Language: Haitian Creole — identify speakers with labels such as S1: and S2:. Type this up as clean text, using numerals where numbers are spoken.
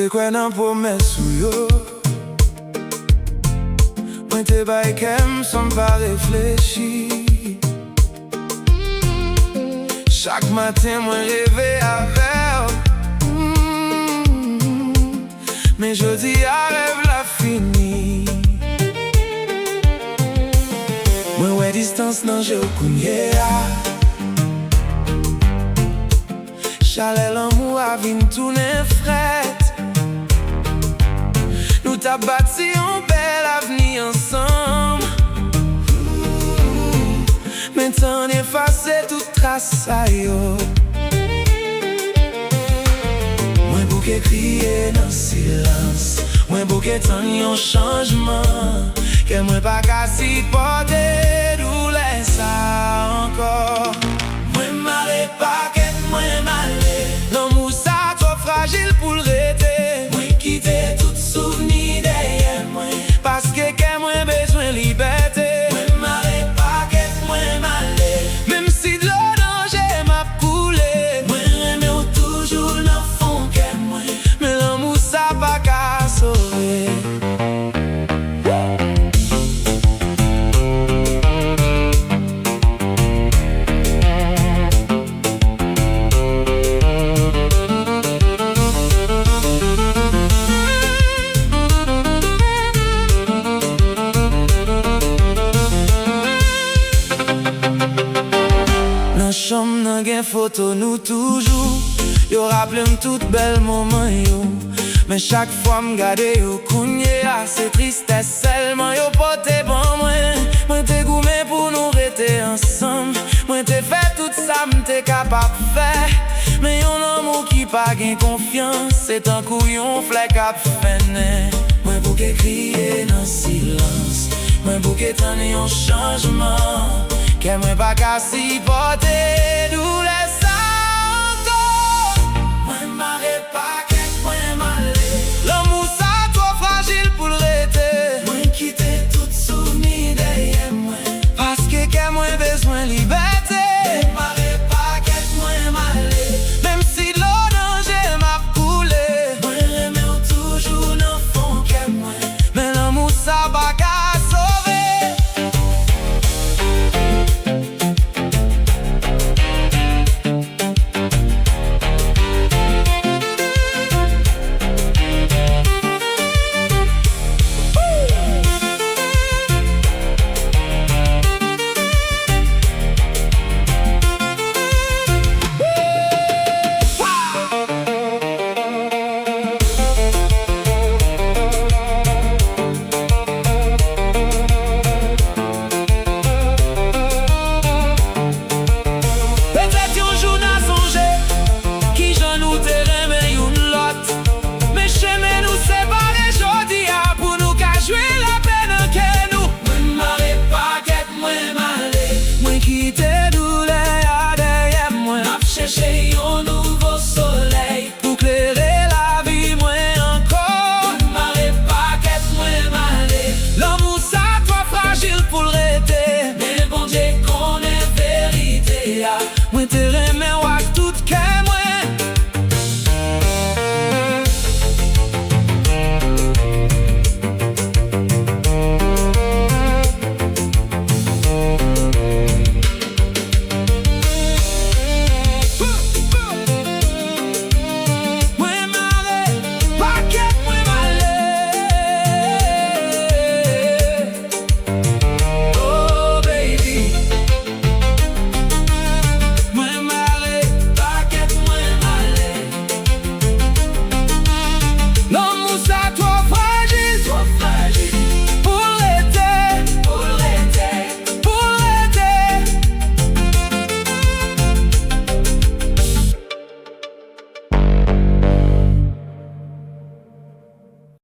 S1: te kwen nan promes ou yo. Mwen te bay kem san pa reflechi. Chak matin mwen reve avèl. Men jodi a rev la fini. Mwen wè distans nan jè ou kounye a. Chale l'amou a vin toune fret. Nou ta bati yon bel avni ansam. Men tan efase tout trasa yo. Mwen bouke kriye nan silans. Mwen bouke tan yon chanjman. Ke mwen pa kasi pote doule sa ankor. Mwen male paket mwen male. L'amour sa trop fragile pou l'rete. Mwen kite tout souveni deye mwen. Paske ke mwen bezwen liberté. Mwen male paket mwen male. Mem si d'lo danje m'ap koule. Mwen reme ou toujou nan fon ke mwen. Men l'amour sa pa ka sove. Chom nan gen foto nou toujou. Yo rappelem tout bel momen yo. Men chak fwa m gade yo kounye a. Se tristesse selman yo pote ban mwen. Mwen te goume pou nou rete ansam. Mwen te fe tout sa m te kapap fe. Men yon amou ki pa gen konfians. Se tan kou yon flek ap fene. Mwen bouke kriye nan silans. Mwen bouke tan yon chanjman. Ke mwen pa kasi pote doule